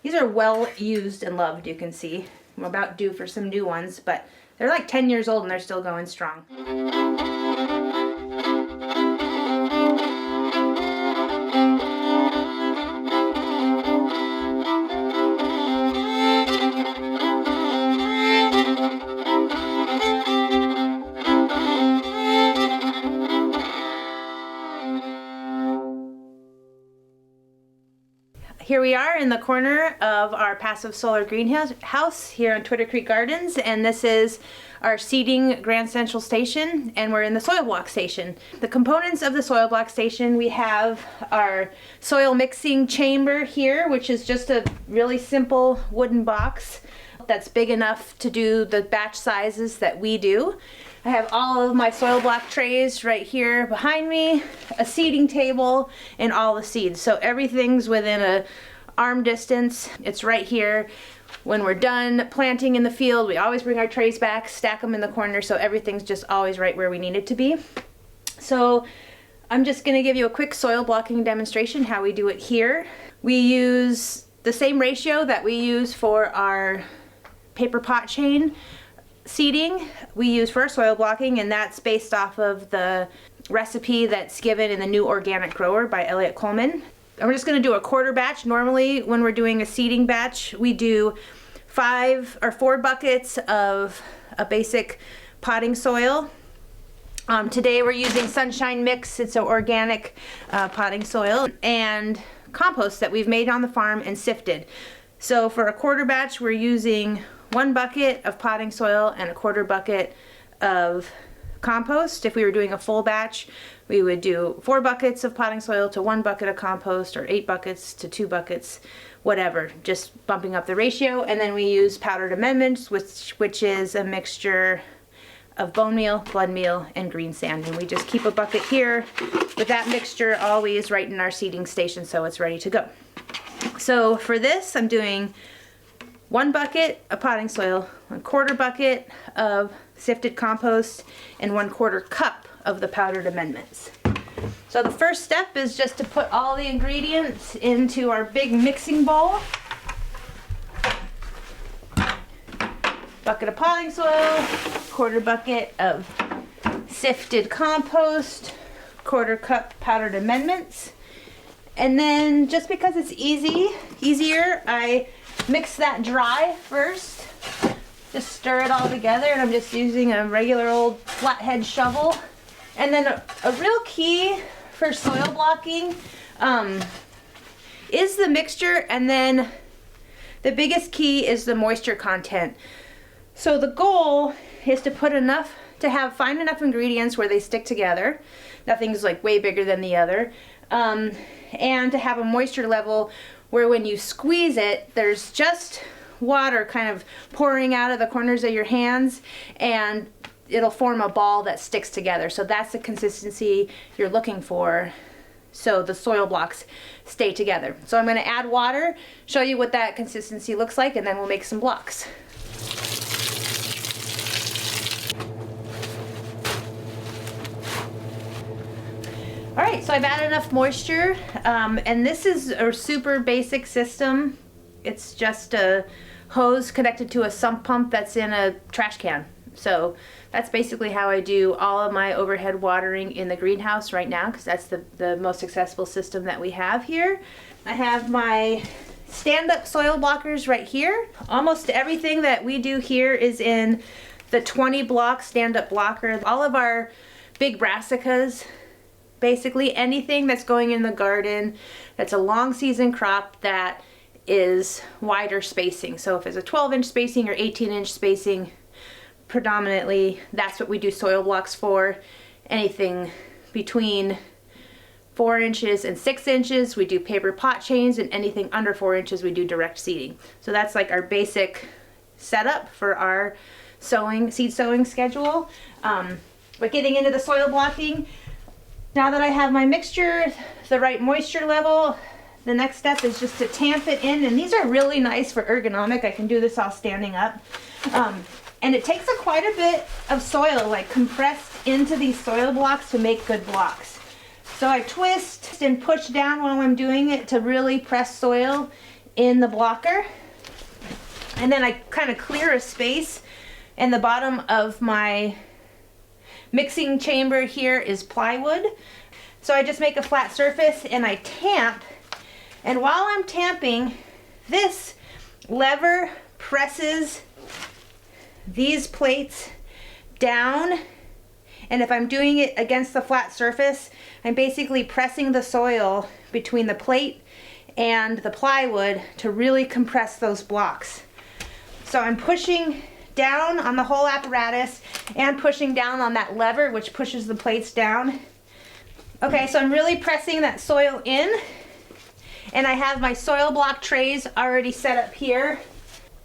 These are well used and loved, you can see. I'm about due for some new ones, but they're like 10 years old and they're still going strong. Here we are in the corner of our passive solar greenhouse here on Twitter Creek Gardens, and this is our seeding Grand Central Station, and we're in the soil block station. The components of the soil block station, we have our soil mixing chamber here, which is just a really simple wooden box that's big enough to do the batch sizes that we do. I have all of my soil block trays right here behind me, a seeding table, and all the seeds. So everything's within a arm distance. It's right here. When we're done planting in the field, we always bring our trays back, stack them in the corner, so everything's just always right where we need it to be. So I'm just gonna give you a quick soil blocking demonstration, how we do it here. We use the same ratio that we use for our paper pot chain seeding we use for our soil blocking, and that's based off of the recipe that's given in the New Organic Grower by Elliot Coleman. And we're just going to do a quarter batch. Normally when we're doing a seeding batch, we do 4 buckets of a basic potting soil. Today we're using Sunshine Mix. It's an organic potting soil, and compost that we've made on the farm and sifted. So for a quarter batch, we're using 1 bucket of potting soil and a quarter bucket of compost. If we were doing a full batch, we would do 4 buckets of potting soil to 1 bucket of compost, or 8 buckets to 2 buckets, whatever, just bumping up the ratio. And then we use powdered amendments, which is a mixture of bone meal, blood meal, and green sand. And we just keep a bucket here with that mixture always right in our seeding station so it's ready to go. So for this, I'm doing 1 bucket of potting soil, 1/4 bucket of sifted compost, and 1/4 cup of the powdered amendments. So the first step is just to put all the ingredients into our big mixing bowl. Bucket of potting soil, 1/4 bucket of sifted compost, 1/4 cup powdered amendments. And then, just because it's easier, I mix that dry first. Just stir it all together, and I'm just using a regular old flathead shovel. And then a real key for soil blocking is the mixture, and then the biggest key is the moisture content. So the goal is to find enough ingredients where they stick together. Nothing's like way bigger than the other. And to have a moisture level where when you squeeze it, there's just water kind of pouring out of the corners of your hands, and it'll form a ball that sticks together. So that's the consistency you're looking for, so the soil blocks stay together. So I'm going to add water, show you what that consistency looks like, and then we'll make some blocks. Alright, so I've added enough moisture, and this is a super basic system. It's just a hose connected to a sump pump that's in a trash can. So that's basically how I do all of my overhead watering in the greenhouse right now, because that's the most accessible system that we have here. I have my stand-up soil blockers right here. Almost everything that we do here is in the 20 block stand-up blocker. All of our big brassicas, basically anything that's going in the garden that's a long season crop that is wider spacing. So if it's a 12-inch spacing or 18-inch spacing, predominantly that's what we do soil blocks for. Anything between 4 inches and 6 inches, we do paper pot chains, and anything under 4 inches, we do direct seeding. So that's like our basic setup for our seed sowing schedule. But getting into the soil blocking, now that I have my mixture, the right moisture level, the next step is just to tamp it in. And these are really nice for ergonomic. I can do this all standing up. And it takes quite a bit of soil, like compressed into these soil blocks to make good blocks. So I twist and push down while I'm doing it to really press soil in the blocker. And then I kind of clear a space, and the bottom of my mixing chamber here is plywood. So I just make a flat surface and I tamp. And while I'm tamping, this lever presses these plates down. And if I'm doing it against the flat surface, I'm basically pressing the soil between the plate and the plywood to really compress those blocks. So I'm pushing down on the whole apparatus and pushing down on that lever, which pushes the plates down. Okay, so I'm really pressing that soil in, and I have my soil block trays already set up here.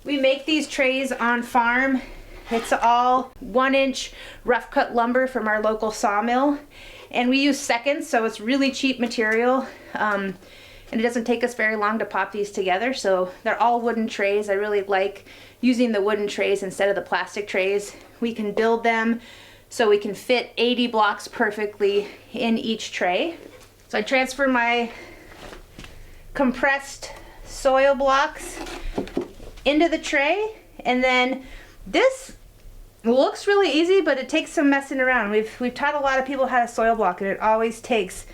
We make these trays on farm. It's all 1-inch rough cut lumber from our local sawmill, and we use seconds, so it's really cheap material. And it doesn't take us very long to pop these together, so they're all wooden trays. I really like using the wooden trays instead of the plastic trays. We can build them so we can fit 80 blocks perfectly in each tray. So I transfer my compressed soil blocks into the tray, and then this looks really easy, but it takes some messing around. We've taught a lot of people how to soil block, and it always takes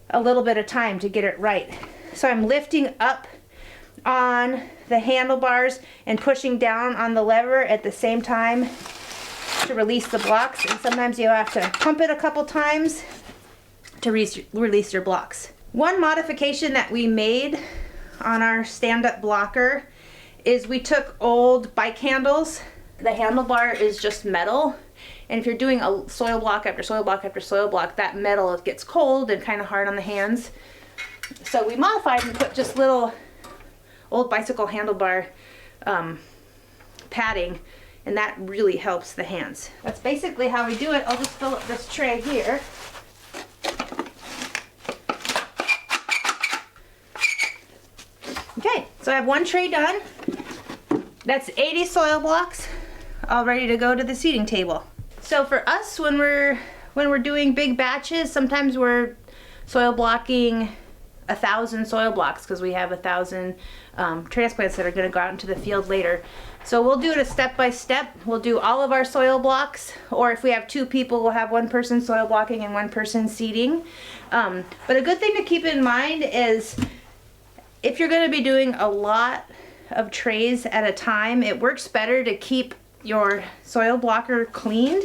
a little bit of time to get it right. So I'm lifting up on the handlebars and pushing down on the lever at the same time to release the blocks, and sometimes you'll have to pump it a couple times to release your blocks. One modification that we made on our stand-up blocker is we took old bike handles. The handlebar is just metal, and if you're doing a soil block after soil block after soil block, that metal gets cold and kind of hard on the hands. So we modified and put just little old bicycle handlebar padding, and that really helps the hands. That's basically how we do it. I'll just fill up this tray here. Okay, so I have one tray done. That's 80 soil blocks, all ready to go to the seating table. So for us, when we're doing big batches, sometimes we're soil blocking 1,000 soil blocks because we have 1,000 transplants that are going to go out into the field later. So we'll do it a step by step. We'll do all of our soil blocks, or if we have 2 people, we'll have 1 person soil blocking and 1 person seeding. But a good thing to keep in mind is if you're going to be doing a lot of trays at a time, it works better to keep your soil blocker cleaned,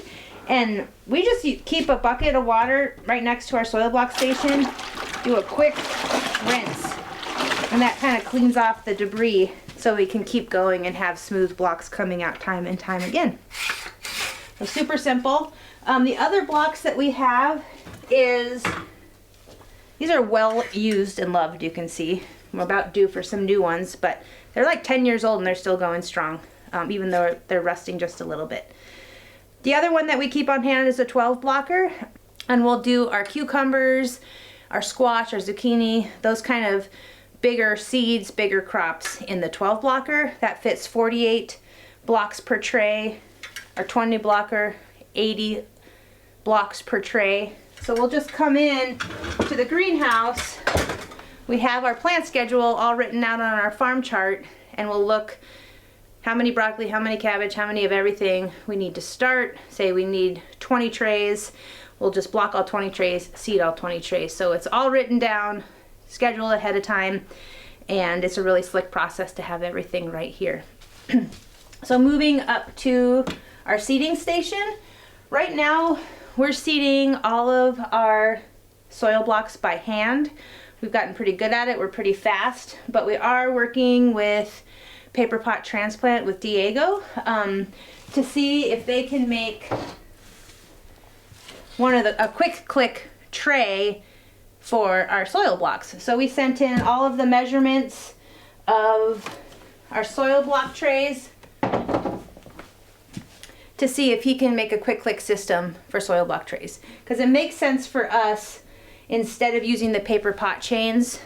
and we just keep a bucket of water right next to our soil block station, do a quick rinse, and that kind of cleans off the debris so we can keep going and have smooth blocks coming out time and time again. So super simple. The other blocks that we have these are well used and loved. You can see we're about due for some new ones, but they're like 10 years old and they're still going strong. Even though they're rusting just a little bit. The other one that we keep on hand is a 12 blocker, and we'll do our cucumbers, our squash, our zucchini, those kind of bigger seeds, bigger crops in the 12 blocker. That fits 48 blocks per tray. Our 20 blocker, 80 blocks per tray. So we'll just come in to the greenhouse. We have our plant schedule all written out on our farm chart, and we'll look how many broccoli, how many cabbage, how many of everything we need to start. Say we need 20 trays, we'll just block all 20 trays, seed all 20 trays. So it's all written down, scheduled ahead of time, and it's a really slick process to have everything right here. So moving up to our seeding station. Right now we're seeding all of our soil blocks by hand. We've gotten pretty good at it, we're pretty fast, but we are working with paper pot transplant with Diego to see if they can make a quick click tray for our soil blocks. So we sent in all of the measurements of our soil block trays to see if he can make a quick click system for soil block trays, because it makes sense for us, instead of using the paper pot chains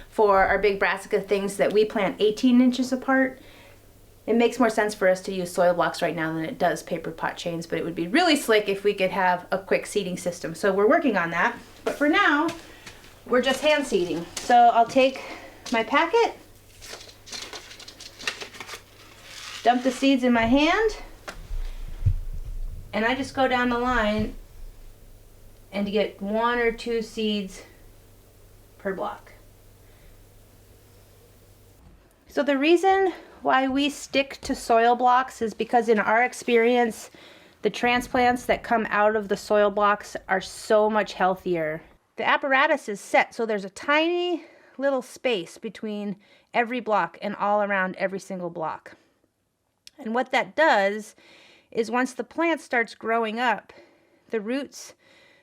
for our big brassica things that we plant 18 inches apart, it makes more sense for us to use soil blocks right now than it does paper pot chains, but it would be really slick if we could have a quick seeding system. So we're working on that, but for now we're just hand seeding. So I'll take my packet, dump the seeds in my hand, and I just go down the line and get 1 or 2 seeds per block. So the reason why we stick to soil blocks is because in our experience, the transplants that come out of the soil blocks are so much healthier. The apparatus is set so there's a tiny little space between every block and all around every single block. And what that does is once the plant starts growing up, the roots,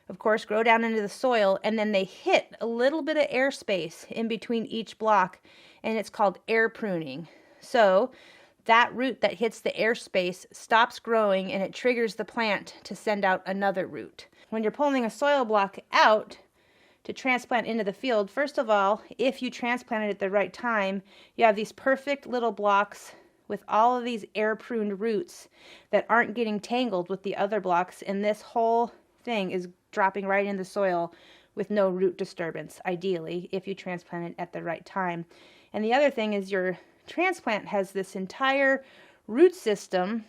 of course, grow down into the soil, and then they hit a little bit of airspace in between each block, and it's called air pruning. So that root that hits the airspace stops growing, and it triggers the plant to send out another root. When you're pulling a soil block out to transplant into the field, first of all, if you transplant it at the right time, you have these perfect little blocks with all of these air pruned roots that aren't getting tangled with the other blocks, and this whole thing is dropping right in the soil with no root disturbance, ideally, if you transplant it at the right time. And the other thing is your transplant has this entire root system,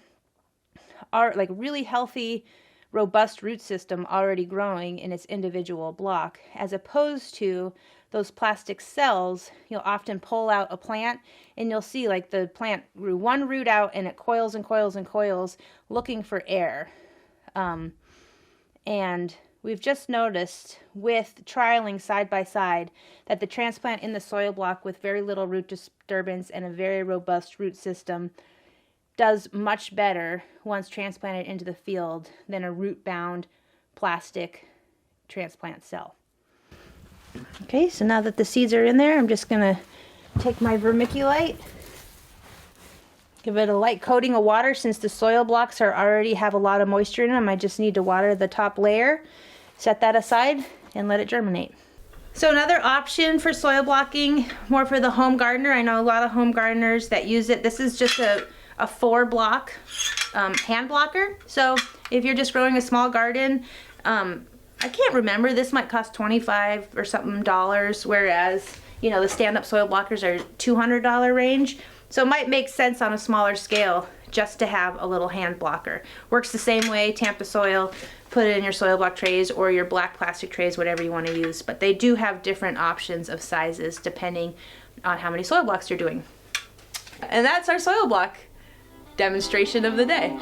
like really healthy, robust root system already growing in its individual block, as opposed to those plastic cells. You'll often pull out a plant and you'll see like the plant grew 1 root out and it coils and coils and coils looking for air. And we've just noticed with trialing side by side that the transplant in the soil block with very little root disturbance and a very robust root system does much better once transplanted into the field than a root-bound plastic transplant cell. Okay, so now that the seeds are in there, I'm just going to take my vermiculite, give it a light coating of water. Since the soil blocks already have a lot of moisture in them, I just need to water the top layer, set that aside, and let it germinate. So another option for soil blocking, more for the home gardener. I know a lot of home gardeners that use it. This is just a 4-block hand blocker. So if you're just growing a small garden, I can't remember, this might cost $25 or something, whereas, you know, the stand-up soil blockers are $200 range. So it might make sense on a smaller scale just to have a little hand blocker. Works the same way, tamp the soil, put it in your soil block trays or your black plastic trays, whatever you want to use. But they do have different options of sizes depending on how many soil blocks you're doing. And that's our soil block demonstration of the day.